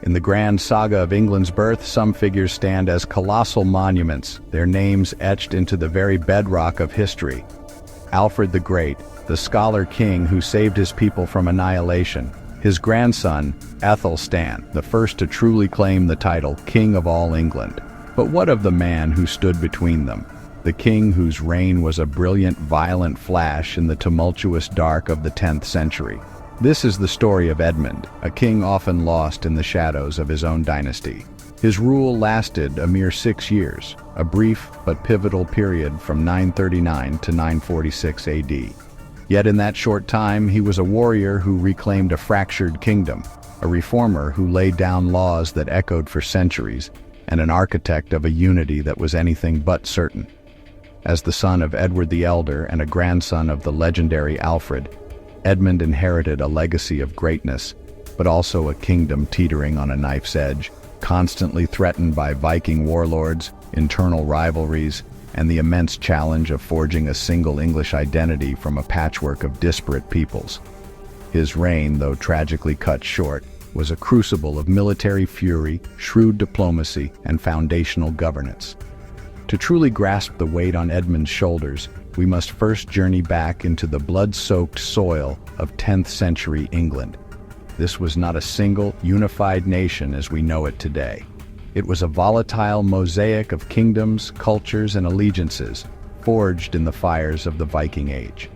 In the grand saga of England's birth, some figures stand as colossal monuments, their names etched into the very bedrock of history. Alfred the Great, the scholar king who saved his people from annihilation. His grandson, Athelstan, the first to truly claim the title King of all England. But what of the man who stood between them? The king whose reign was a brilliant, violent flash in the tumultuous dark of the 10th century. This is the story of Edmund, a king often lost in the shadows of his own dynasty. His rule lasted a mere 6 years, a brief but pivotal period from 939 to 946 AD. Yet in that short time, he was a warrior who reclaimed a fractured kingdom, a reformer who laid down laws that echoed for centuries, and an architect of a unity that was anything but certain. As the son of Edward the Elder and a grandson of the legendary Alfred, Edmund inherited a legacy of greatness, but also a kingdom teetering on a knife's edge, constantly threatened by Viking warlords, internal rivalries, and the immense challenge of forging a single English identity from a patchwork of disparate peoples. His reign, though tragically cut short, was a crucible of military fury, shrewd diplomacy, and foundational governance. To truly grasp the weight on Edmund's shoulders, we must first journey back into the blood-soaked soil of 10th century England. This was not a single, unified nation as we know it today. It was a volatile mosaic of kingdoms, cultures, and allegiances, forged in the fires of the Viking Age.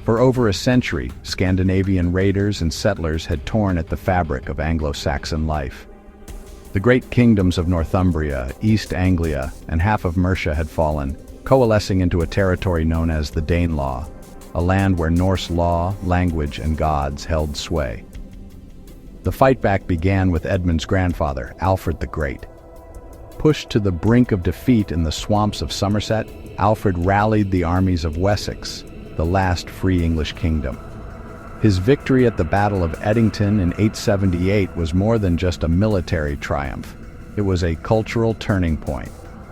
For over a century, Scandinavian raiders and settlers had torn at the fabric of Anglo-Saxon life. The great kingdoms of Northumbria, East Anglia, and half of Mercia had fallen, coalescing into a territory known as the Danelaw, a land where Norse law, language, and gods held sway. The fight back began with Edmund's grandfather, Alfred the Great. Pushed to the brink of defeat in the swamps of Somerset, Alfred rallied the armies of Wessex, the last free English kingdom. His victory at the Battle of Edington in 878 was more than just a military triumph. It was a cultural turning point.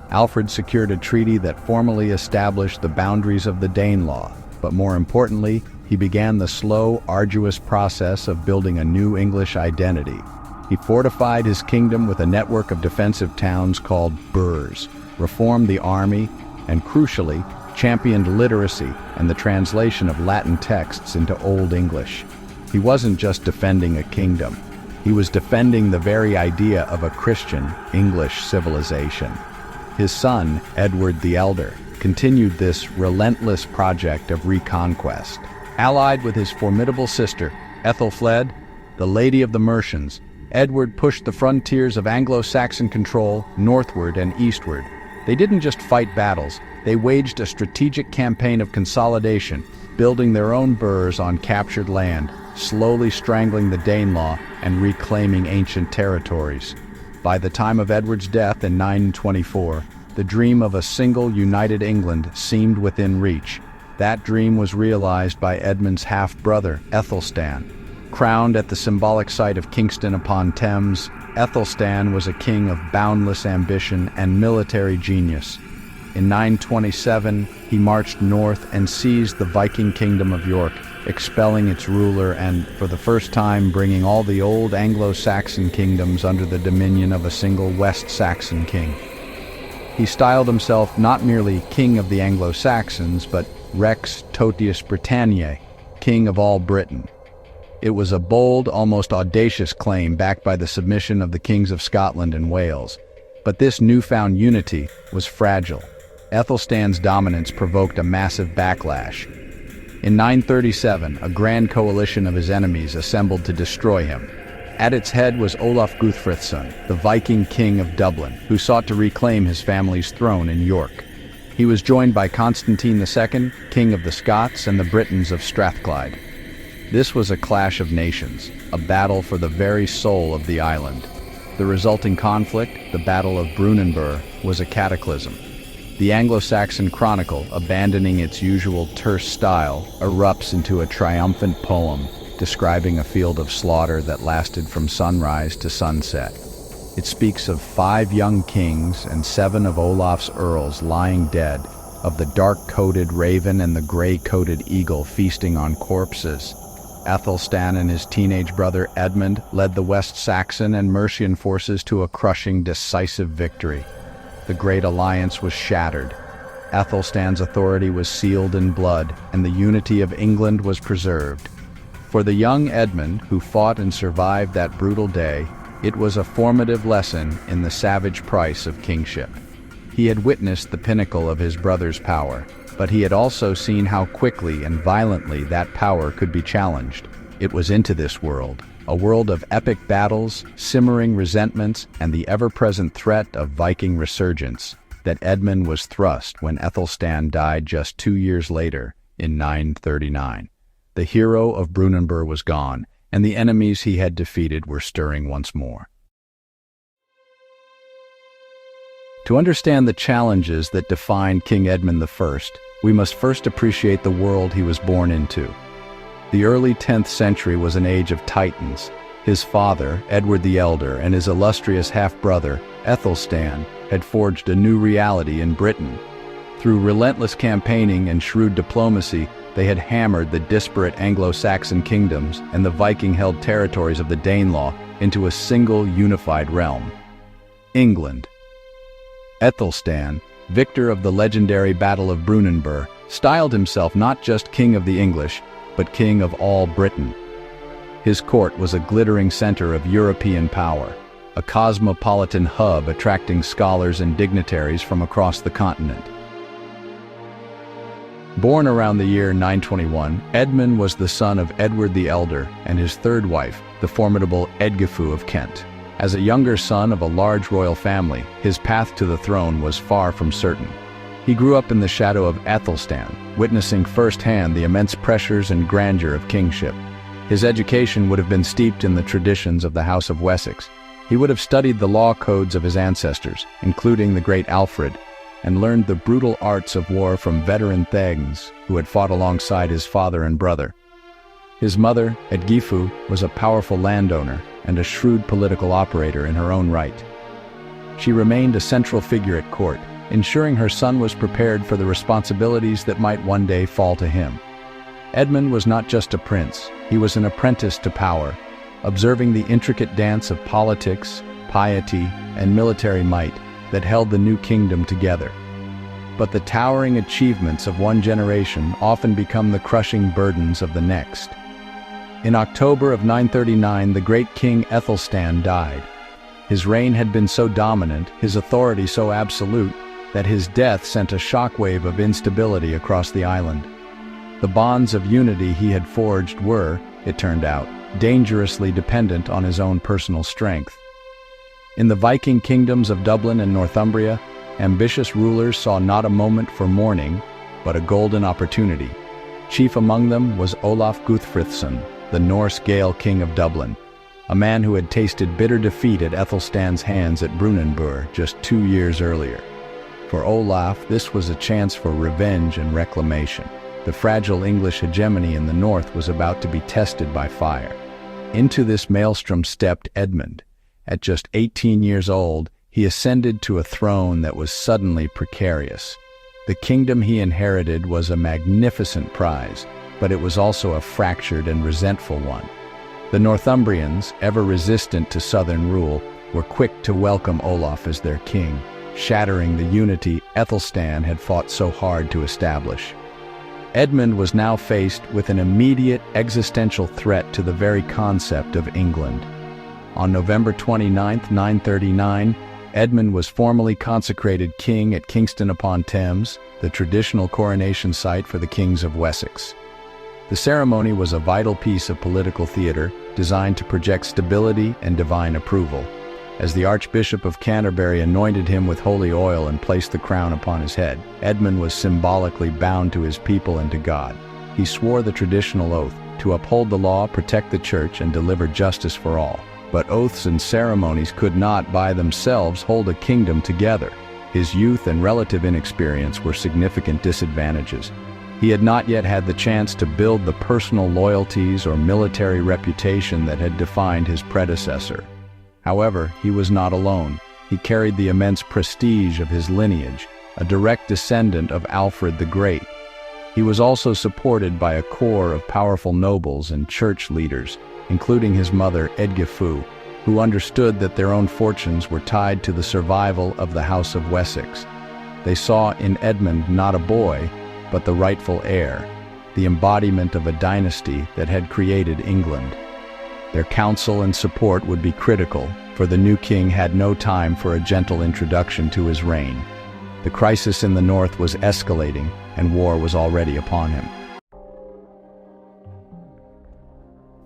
Alfred secured a treaty that formally established the boundaries of the Danelaw, but more importantly, he began the slow, arduous process of building a new English identity. He fortified his kingdom with a network of defensive towns called burhs, reformed the army, and crucially, championed literacy and the translation of Latin texts into Old English. He wasn't just defending a kingdom. He was defending the very idea of a Christian English civilization. His son, Edward the Elder, continued this relentless project of reconquest. Allied with his formidable sister, Ethelfled, the Lady of the Mercians, Edward pushed the frontiers of Anglo-Saxon control northward and eastward. They didn't just fight battles, they waged a strategic campaign of consolidation, building their own burhs on captured land, slowly strangling the Danelaw and reclaiming ancient territories. By the time of Edward's death in 924, the dream of a single united England seemed within reach. That dream was realized by Edmund's half-brother, Athelstan. Crowned at the symbolic site of Kingston upon Thames, Athelstan was a king of boundless ambition and military genius. In 927, he marched north and seized the Viking kingdom of York, expelling its ruler and, for the first time, bringing all the old Anglo-Saxon kingdoms under the dominion of a single West Saxon king. He styled himself not merely King of the Anglo-Saxons, but Rex Totius Britanniae, King of all Britain. It was a bold, almost audacious claim backed by the submission of the kings of Scotland and Wales. But this newfound unity was fragile. Ethelstan's dominance provoked a massive backlash. In 937, a grand coalition of his enemies assembled to destroy him. At its head was Olaf Guthfrithson, the Viking king of Dublin, who sought to reclaim his family's throne in York. He was joined by Constantine II, king of the Scots and the Britons of Strathclyde. This was a clash of nations, a battle for the very soul of the island. The resulting conflict, the Battle of Brunanburh, was a cataclysm. The Anglo-Saxon chronicle, abandoning its usual terse style, erupts into a triumphant poem describing a field of slaughter that lasted from sunrise to sunset. It speaks of 5 young kings and 7 of Olaf's earls lying dead, of the dark-coated raven and the gray-coated eagle feasting on corpses. Athelstan and his teenage brother Edmund led the West Saxon and Mercian forces to a crushing, decisive victory. The Great Alliance was shattered. Athelstan's authority was sealed in blood, and the unity of England was preserved. For the young Edmund, who fought and survived that brutal day, it was a formative lesson in the savage price of kingship. He had witnessed the pinnacle of his brother's power, but he had also seen how quickly and violently that power could be challenged. It was into this world, a world of epic battles, simmering resentments, and the ever-present threat of Viking resurgence, that Edmund was thrust when Athelstan died just 2 years later, in 939. The hero of Brunanburh was gone, and the enemies he had defeated were stirring once more. To understand the challenges that defined King Edmund I, we must first appreciate the world he was born into. The early 10th century was an age of titans. His father, Edward the Elder, and his illustrious half-brother, Athelstan, had forged a new reality in Britain. Through relentless campaigning and shrewd diplomacy, they had hammered the disparate Anglo-Saxon kingdoms and the Viking-held territories of the Danelaw into a single unified realm: England. Athelstan, victor of the legendary Battle of Brunanburh, styled himself not just King of the English, but King of all Britain. His court was a glittering center of European power, a cosmopolitan hub attracting scholars and dignitaries from across the continent. Born around the year 921, Edmund was the son of Edward the Elder and his third wife, the formidable Edgifu of Kent. As a younger son of a large royal family, his path to the throne was far from certain. He grew up in the shadow of Athelstan, witnessing firsthand the immense pressures and grandeur of kingship. His education would have been steeped in the traditions of the House of Wessex. He would have studied the law codes of his ancestors, including the great Alfred, and learned the brutal arts of war from veteran Thanes who had fought alongside his father and brother. His mother, Edgifu, was a powerful landowner and a shrewd political operator in her own right. She remained a central figure at court, ensuring her son was prepared for the responsibilities that might one day fall to him. Edmund was not just a prince, he was an apprentice to power, observing the intricate dance of politics, piety, and military might that held the new kingdom together. But the towering achievements of one generation often become the crushing burdens of the next. In October of 939, the great King Athelstan died. His reign had been so dominant, his authority so absolute, that his death sent a shockwave of instability across the island. The bonds of unity he had forged were, it turned out, dangerously dependent on his own personal strength. In the Viking kingdoms of Dublin and Northumbria, ambitious rulers saw not a moment for mourning, but a golden opportunity. Chief among them was Olaf Guthfrithson, the Norse Gael king of Dublin, a man who had tasted bitter defeat at Athelstan's hands at Brunanburh just 2 years earlier. For Olaf, this was a chance for revenge and reclamation. The fragile English hegemony in the north was about to be tested by fire. Into this maelstrom stepped Edmund. At just 18 years old, he ascended to a throne that was suddenly precarious. The kingdom he inherited was a magnificent prize, but it was also a fractured and resentful one. The Northumbrians, ever resistant to southern rule, were quick to welcome Olaf as their king, shattering the unity Athelstan had fought so hard to establish. Edmund was now faced with an immediate existential threat to the very concept of England. On November 29, 939, Edmund was formally consecrated king at Kingston-upon-Thames, the traditional coronation site for the kings of Wessex. The ceremony was a vital piece of political theater designed to project stability and divine approval. As the Archbishop of Canterbury anointed him with holy oil and placed the crown upon his head, Edmund was symbolically bound to his people and to God. He swore the traditional oath to uphold the law, protect the church, and deliver justice for all. But oaths and ceremonies could not by themselves hold a kingdom together. His youth and relative inexperience were significant disadvantages. He had not yet had the chance to build the personal loyalties or military reputation that had defined his predecessor. However, he was not alone. He carried the immense prestige of his lineage, a direct descendant of Alfred the Great. He was also supported by a core of powerful nobles and church leaders, including his mother Edgifu, who understood that their own fortunes were tied to the survival of the House of Wessex. They saw in Edmund not a boy, but the rightful heir, the embodiment of a dynasty that had created England. Their counsel and support would be critical, for the new king had no time for a gentle introduction to his reign. The crisis in the north was escalating, and war was already upon him.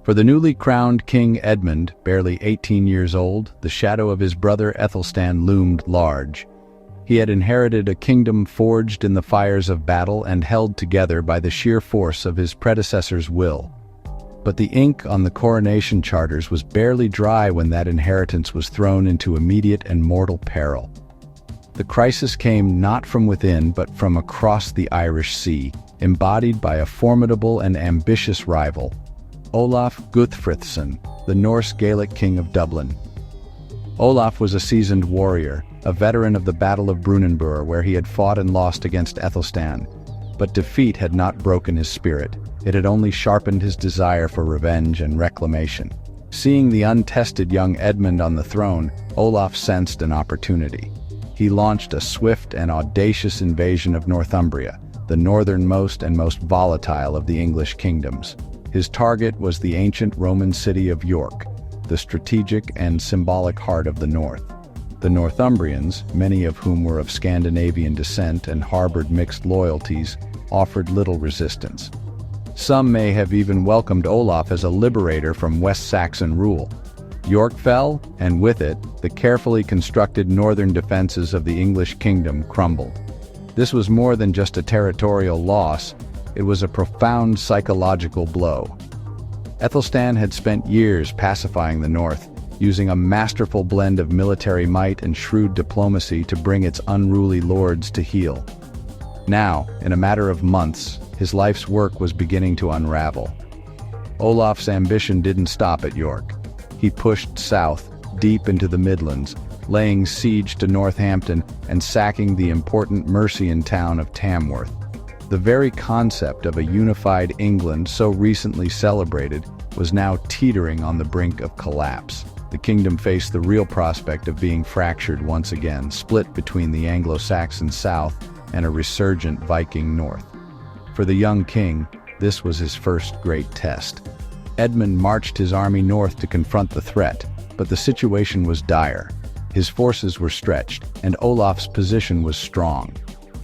For the newly crowned King Edmund, barely 18 years old, the shadow of his brother Aethelstan loomed large. He had inherited a kingdom forged in the fires of battle and held together by the sheer force of his predecessor's will. But the ink on the coronation charters was barely dry when that inheritance was thrown into immediate and mortal peril. The crisis came not from within, but from across the Irish Sea, embodied by a formidable and ambitious rival, Olaf Guthfrithson, the Norse Gaelic king of Dublin. Olaf was a seasoned warrior, a veteran of the Battle of Brunanburh, where he had fought and lost against Aethelstan. But defeat had not broken his spirit. It had only sharpened his desire for revenge and reclamation. Seeing the untested young Edmund on the throne, Olaf sensed an opportunity. He launched a swift and audacious invasion of Northumbria, the northernmost and most volatile of the English kingdoms. His target was the ancient Roman city of York, the strategic and symbolic heart of the north. The Northumbrians, many of whom were of Scandinavian descent and harbored mixed loyalties, offered little resistance. Some may have even welcomed Olaf as a liberator from West Saxon rule. York fell, and with it, the carefully constructed northern defenses of the English kingdom crumbled. This was more than just a territorial loss, it was a profound psychological blow. Aethelstan had spent years pacifying the north, using a masterful blend of military might and shrewd diplomacy to bring its unruly lords to heel. Now, in a matter of months, his life's work was beginning to unravel. Olaf's ambition didn't stop at York. He pushed south, deep into the Midlands, laying siege to Northampton and sacking the important Mercian town of Tamworth. The very concept of a unified England so recently celebrated was now teetering on the brink of collapse. The kingdom faced the real prospect of being fractured once again, split between the Anglo-Saxon south and a resurgent Viking north. For the young king, this was his first great test. Edmund marched his army north to confront the threat, but the situation was dire. His forces were stretched, and Olaf's position was strong.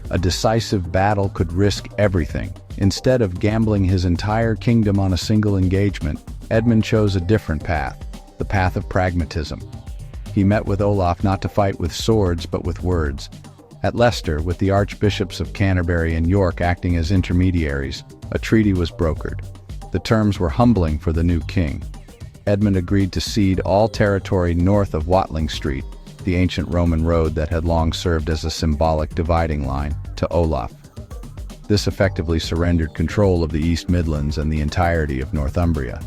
A decisive battle could risk everything. Instead of gambling his entire kingdom on a single engagement, Edmund chose a different path, the path of pragmatism. He met with Olaf not to fight with swords but with words. At Leicester, with the archbishops of Canterbury and York acting as intermediaries, a treaty was brokered. The terms were humbling for the new king. Edmund agreed to cede all territory north of Watling Street, the ancient Roman road that had long served as a symbolic dividing line, to Olaf. This effectively surrendered control of the East Midlands and the entirety of Northumbria.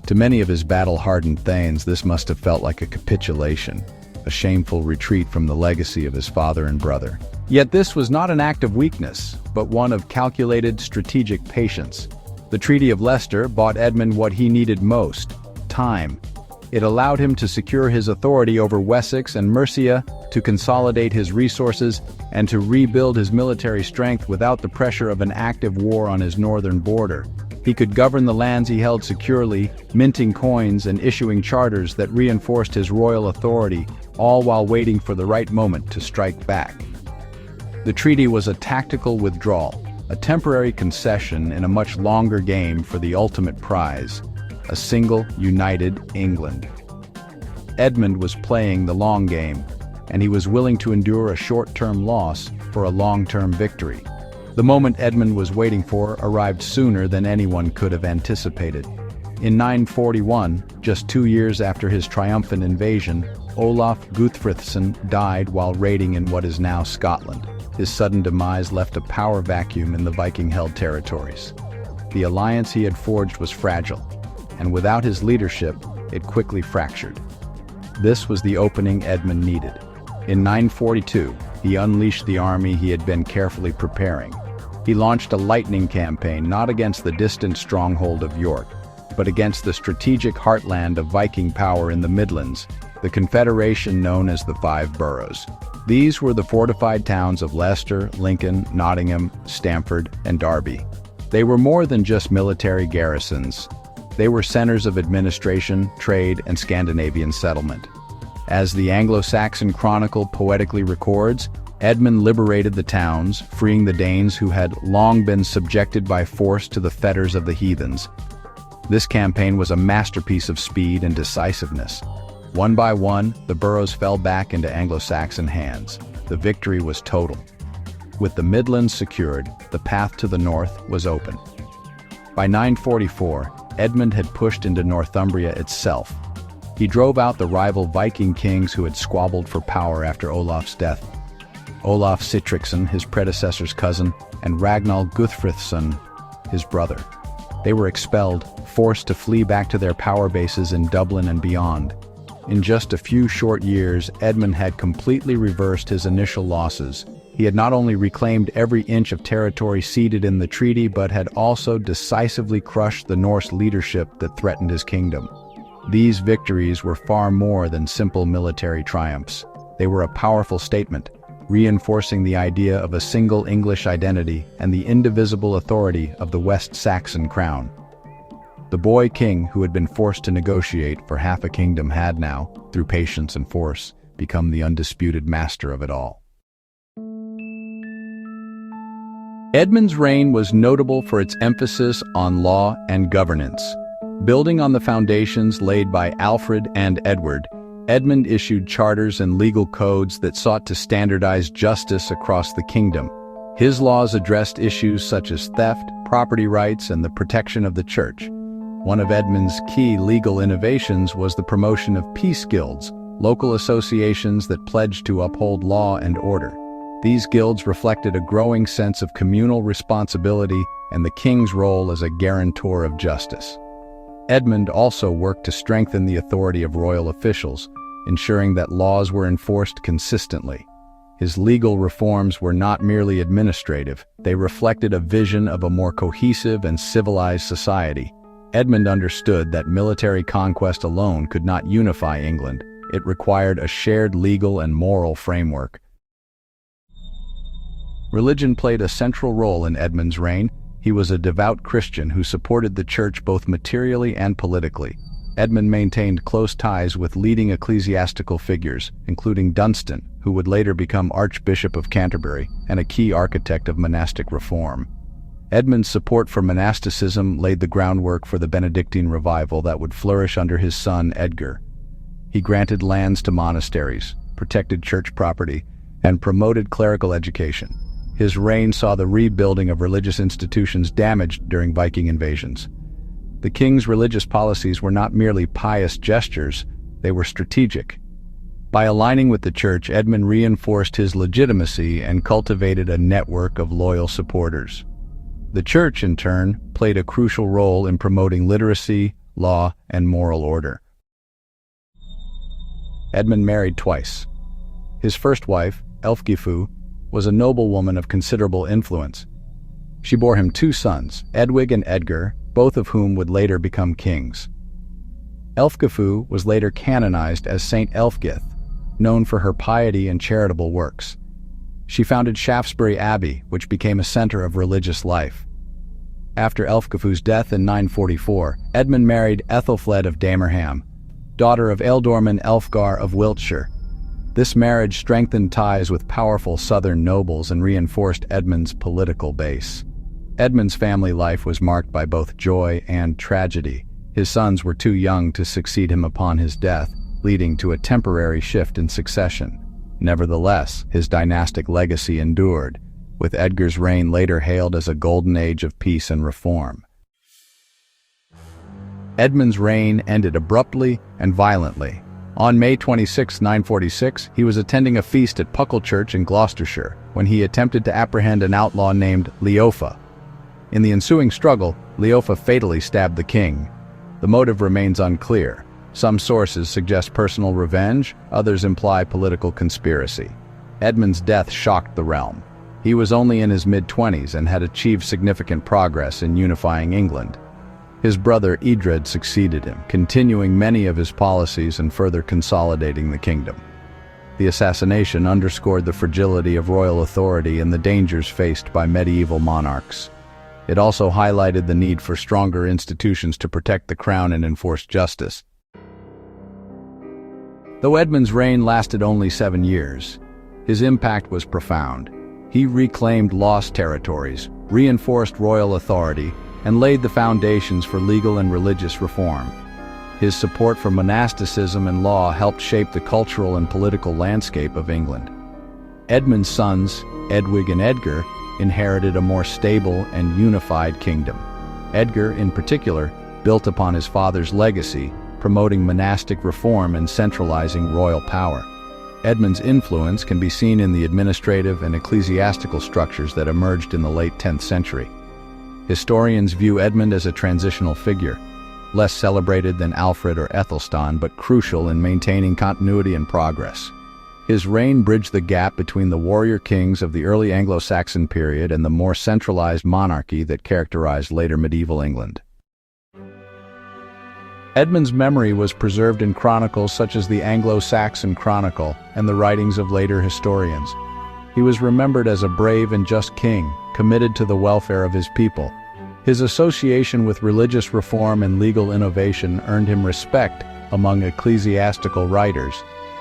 To many of his battle-hardened thanes, this must have felt like a capitulation, a shameful retreat from the legacy of his father and brother. Yet this was not an act of weakness, but one of calculated strategic patience. The Treaty of Leicester bought Edmund what he needed most: time. It allowed him to secure his authority over Wessex and Mercia, to consolidate his resources, and to rebuild his military strength without the pressure of an active war on his northern border. He could govern the lands he held securely, minting coins and issuing charters that reinforced his royal authority, all while waiting for the right moment to strike back. The treaty was a tactical withdrawal, a temporary concession in a much longer game for the ultimate prize: a single, united England. Edmund was playing the long game, and he was willing to endure a short-term loss for a long-term victory. The moment Edmund was waiting for arrived sooner than anyone could have anticipated. In 941, just 2 years after his triumphant invasion, Olaf Guthfrithson died while raiding in what is now Scotland. His sudden demise left a power vacuum in the Viking-held territories. The alliance he had forged was fragile, and without his leadership, it quickly fractured. This was the opening Edmund needed. In 942, he unleashed the army he had been carefully preparing. He launched a lightning campaign not against the distant stronghold of York, but against the strategic heartland of Viking power in the Midlands, the confederation known as the Five Boroughs. These were the fortified towns of Leicester, Lincoln, Nottingham, Stamford, and Derby. They were more than just military garrisons. They were centers of administration, trade, and Scandinavian settlement. As the Anglo-Saxon Chronicle poetically records, Edmund liberated the towns, freeing the Danes who had long been subjected by force to the fetters of the heathens. This campaign was a masterpiece of speed and decisiveness. One by one, the boroughs fell back into Anglo-Saxon hands. The victory was total. With the Midlands secured, the path to the north was open. By 944, Edmund had pushed into Northumbria itself. He drove out the rival Viking kings who had squabbled for power after Olaf's death. Olaf Sitriksson, his predecessor's cousin, and Ragnall Guthfrithson, his brother. They were expelled, forced to flee back to their power bases in Dublin and beyond. In just a few short years, Edmund had completely reversed his initial losses. He had not only reclaimed every inch of territory ceded in the treaty, but had also decisively crushed the Norse leadership that threatened his kingdom. These victories were far more than simple military triumphs. They were a powerful statement, reinforcing the idea of a single English identity and the indivisible authority of the West Saxon crown. The boy king who had been forced to negotiate for half a kingdom had now, through patience and force, become the undisputed master of it all. Edmund's reign was notable for its emphasis on law and governance. Building on the foundations laid by Alfred and Edward, Edmund issued charters and legal codes that sought to standardize justice across the kingdom. His laws addressed issues such as theft, property rights, and the protection of the church. One of Edmund's key legal innovations was the promotion of peace guilds, local associations that pledged to uphold law and order. These guilds reflected a growing sense of communal responsibility and the king's role as a guarantor of justice. Edmund also worked to strengthen the authority of royal officials, ensuring that laws were enforced consistently. His legal reforms were not merely administrative, they reflected a vision of a more cohesive and civilized society. Edmund understood that military conquest alone could not unify England. It required a shared legal and moral framework. Religion played a central role in Edmund's reign. He was a devout Christian who supported the church both materially and politically. Edmund maintained close ties with leading ecclesiastical figures, including Dunstan, who would later become Archbishop of Canterbury and a key architect of monastic reform. Edmund's support for monasticism laid the groundwork for the Benedictine revival that would flourish under his son Edgar. He granted lands to monasteries, protected church property, and promoted clerical education. His reign saw the rebuilding of religious institutions damaged during Viking invasions. The king's religious policies were not merely pious gestures, they were strategic. By aligning with the church, Edmund reinforced his legitimacy and cultivated a network of loyal supporters. The church, in turn, played a crucial role in promoting literacy, law, and moral order. Edmund married twice. His first wife, Elfgifu, was a noblewoman of considerable influence. She bore him 2 sons, Edwig and Edgar, both of whom would later become kings. Elfgifu was later canonized as Saint Elfgith, known for her piety and charitable works. She founded Shaftesbury Abbey, which became a center of religious life. After Elfgifu's death in 944, Edmund married Ethelfled of Damerham, daughter of Ealdorman Elfgar of Wiltshire. This marriage strengthened ties with powerful southern nobles and reinforced Edmund's political base. Edmund's family life was marked by both joy and tragedy. His sons were too young to succeed him upon his death, leading to a temporary shift in succession. Nevertheless, his dynastic legacy endured, with Edgar's reign later hailed as a golden age of peace and reform. Edmund's reign ended abruptly and violently. On May 26, 946, he was attending a feast at Puckle Church in Gloucestershire when he attempted to apprehend an outlaw named Leofa. In the ensuing struggle, Leofa fatally stabbed the king. The motive remains unclear. Some sources suggest personal revenge, others imply political conspiracy. Edmund's death shocked the realm. He was only in his mid-20s and had achieved significant progress in unifying England. His brother Edred succeeded him, continuing many of his policies and further consolidating the kingdom. The assassination underscored the fragility of royal authority and the dangers faced by medieval monarchs. It also highlighted the need for stronger institutions to protect the crown and enforce justice. Though Edmund's reign lasted only 7 years, his impact was profound. He reclaimed lost territories, reinforced royal authority, and laid the foundations for legal and religious reform. His support for monasticism and law helped shape the cultural and political landscape of England. Edmund's sons, Edwig and Edgar, inherited a more stable and unified kingdom. Edgar, in particular, built upon his father's legacy, promoting monastic reform and centralizing royal power. Edmund's influence can be seen in the administrative and ecclesiastical structures that emerged in the late 10th century. Historians view Edmund as a transitional figure, less celebrated than Alfred or Ethelstan, but crucial in maintaining continuity and progress. His reign bridged the gap between the warrior kings of the early Anglo-Saxon period and the more centralized monarchy that characterized later medieval England. Edmund's memory was preserved in chronicles such as the Anglo-Saxon Chronicle and the writings of later historians. He was remembered as a brave and just king, committed to the welfare of his people. His association with religious reform and legal innovation earned him respect among ecclesiastical writers.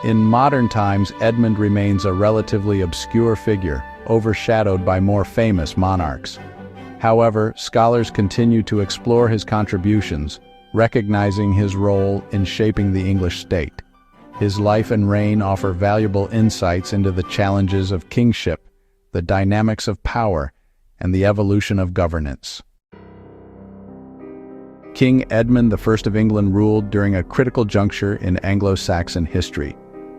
In modern times, Edmund remains a relatively obscure figure, overshadowed by more famous monarchs. However, scholars continue to explore his contributions, recognizing his role in shaping the English state. His life and reign offer valuable insights into the challenges of kingship, the dynamics of power, and the evolution of governance. King Edmund I of England ruled during a critical juncture in Anglo-Saxon history.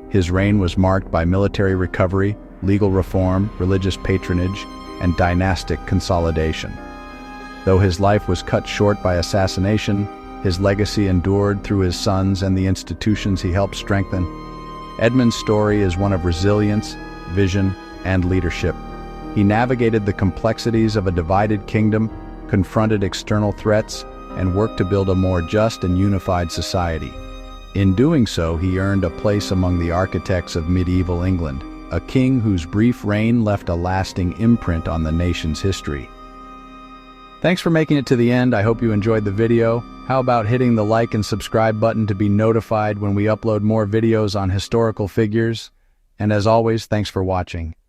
His reign was marked by military recovery, legal reform, religious patronage, and dynastic consolidation. Though his life was cut short by assassination, his legacy endured through his sons and the institutions he helped strengthen. Edmund's story is one of resilience, vision, and leadership. He navigated the complexities of a divided kingdom, confronted external threats, and worked to build a more just and unified society. In doing so, he earned a place among the architects of medieval England, a king whose brief reign left a lasting imprint on the nation's history. Thanks for making it to the end. I hope you enjoyed the video. How about hitting the like and subscribe button to be notified when we upload more videos on historical figures? And as always, thanks for watching.